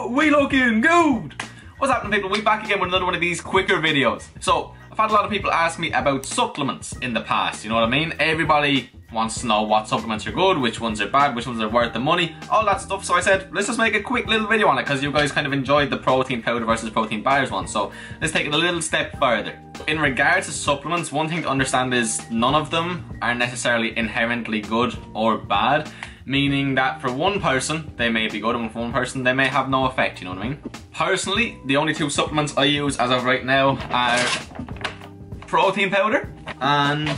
we looking good! What's happening, people? We're back again with another one of these quicker videos. So, I've had a lot of people ask me about supplements in the past, you know what I mean? Everybody wants to know what supplements are good, which ones are bad, which ones are worth the money, all that stuff. So I said, let's just make a quick little video on it, because you guys kind of enjoyed the protein powder versus protein bars one. So, let's take it a little step further. In regards to supplements, one thing to understand is none of them are necessarily inherently good or bad. Meaning that for one person, they may be good, and for one person, they may have no effect, you know what I mean? Personally, the only two supplements I use as of right now are protein powder and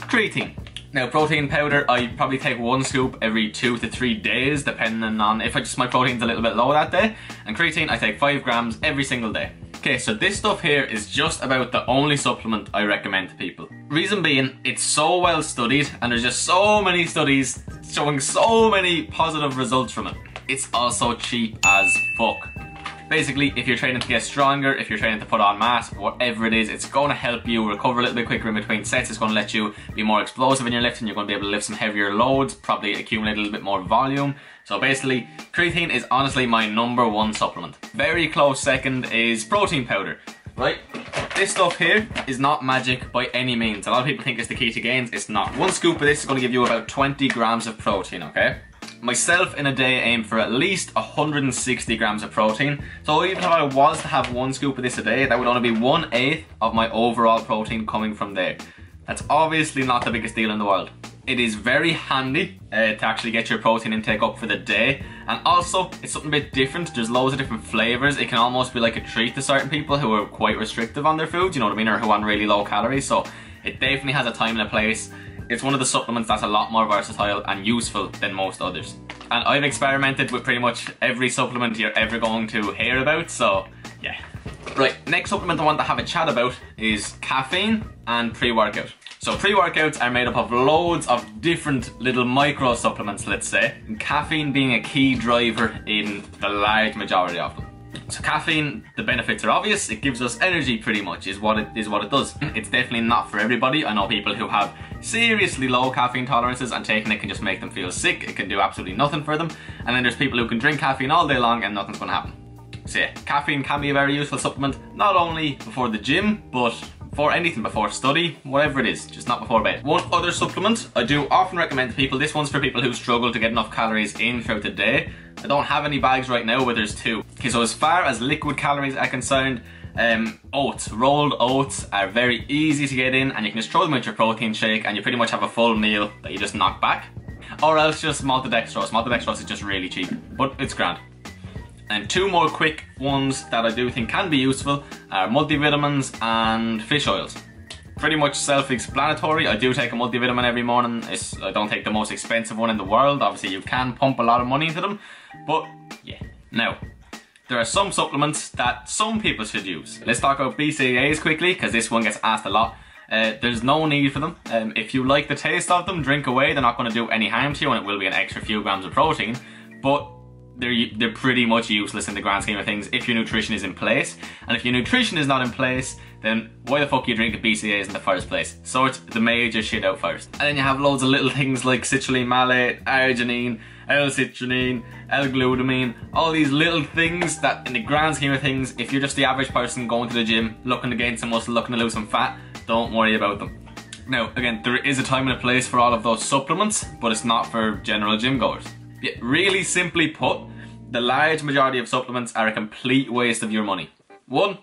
creatine. Now, protein powder, I probably take one scoop every 2 to 3 days, depending on if my protein's a little bit low that day. And creatine, I take 5 grams every single day. Okay, so this stuff here is just about the only supplement I recommend to people. Reason being, it's so well studied, and there's just so many studies showing so many positive results from it. It's also cheap as fuck. Basically, if you're training to get stronger, if you're training to put on mass, whatever it is, it's going to help you recover a little bit quicker in between sets. It's going to let you be more explosive in your lifting. You're going to be able to lift some heavier loads, probably accumulate a little bit more volume. So basically, creatine is honestly my #1 supplement. Very close second is protein powder, right? This stuff here is not magic by any means. A lot of people think it's the key to gains. It's not. One scoop of this is going to give you about 20 grams of protein, okay? Myself in a day aim for at least 160 grams of protein. So even if I was to have one scoop of this a day, that would only be 1/8 of my overall protein coming from there. That's obviously not the biggest deal in the world. It is very handy to actually get your protein intake up for the day. And also, it's something a bit different. There's loads of different flavors. It can almost be like a treat to certain people who are quite restrictive on their food, you know what I mean, or who want really low calories. So it definitely has a time and a place. It's one of the supplements that's a lot more versatile and useful than most others. And I've experimented with pretty much every supplement you're ever going to hear about, so yeah. Right, next supplement I want to have a chat about is caffeine and pre-workout. So pre-workouts are made up of loads of different little micro supplements, let's say, and caffeine being a key driver in the large majority of them. So caffeine, the benefits are obvious. It gives us energy pretty much, is what it does. It's definitely not for everybody. I know people who have seriously low caffeine tolerances, and taking it can just make them feel sick. It can do absolutely nothing for them. And then there's people who can drink caffeine all day long and nothing's going to happen. So yeah, caffeine can be a very useful supplement, not only before the gym, but for anything, before study, whatever it is, just not before bed. One other supplement I do often recommend to people, this one's for people who struggle to get enough calories in throughout the day. I don't have any bags right now, but there's 2. Okay, so as far as liquid calories are concerned, oats, rolled oats are very easy to get in, and you can just throw them into your protein shake and you pretty much have a full meal that you just knock back. Or else just maltodextrose. Maltodextrose is just really cheap, but it's grand. And 2 more quick ones that I do think can be useful are multivitamins and fish oils. Pretty much self-explanatory. I do take a multivitamin every morning. I don't take the most expensive one in the world. Obviously you can pump a lot of money into them, but yeah. Now, there are some supplements that some people should use. Let's talk about BCAAs quickly, because this one gets asked a lot. There's no need for them. If you like the taste of them, drink away. They're not going to do any harm to you, and it will be an extra few grams of protein, but they're pretty much useless in the grand scheme of things if your nutrition is in place. And if your nutrition is not in place, then why the fuck are you drinking BCAAs in the first place? Sort the major shit out first. And then you have loads of little things like citrulline malate, arginine, L-citrulline, L-glutamine, all these little things that in the grand scheme of things, if you're just the average person going to the gym, looking to gain some muscle, looking to lose some fat, don't worry about them. Now, again, there is a time and a place for all of those supplements, but it's not for general gym goers. Really simply put, the large majority of supplements are a complete waste of your money. 1,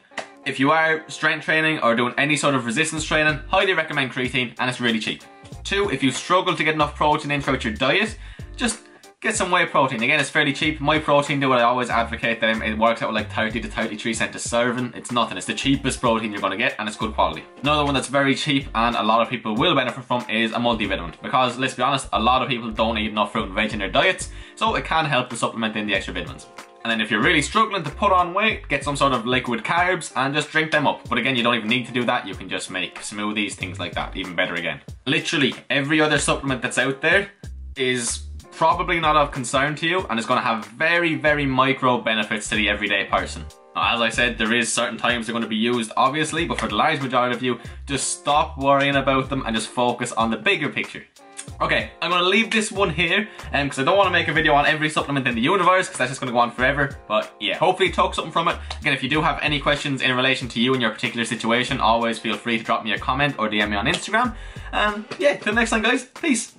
if you are strength training or doing any sort of resistance training, highly recommend creatine, and it's really cheap. 2, if you struggle to get enough protein in throughout your diet, just get some whey protein. Again, it's fairly cheap. My protein do what I always advocate them. It works out like 30 to 33 cents a serving. It's nothing. It's the cheapest protein you're going to get, and it's good quality. Another one that's very cheap and a lot of people will benefit from is a multivitamin. Because let's be honest, a lot of people don't eat enough fruit and veg in their diets, so it can help to supplement in the extra vitamins. And then if you're really struggling to put on weight, get some sort of liquid carbs and just drink them up. But again, you don't even need to do that. You can just make smoothies, things like that. Even better again. Literally, every other supplement that's out there is probably not of concern to you, and it's going to have very, very micro benefits to the everyday person. Now, as I said, there is certain times they're going to be used, obviously, but for the large majority of you, just stop worrying about them and just focus on the bigger picture. Okay, I'm going to leave this one here because I don't want to make a video on every supplement in the universe because that's just going to go on forever. But yeah, hopefully you took something from it. Again, if you do have any questions in relation to you and your particular situation, always feel free to drop me a comment or DM me on Instagram. And yeah, till next time guys, peace.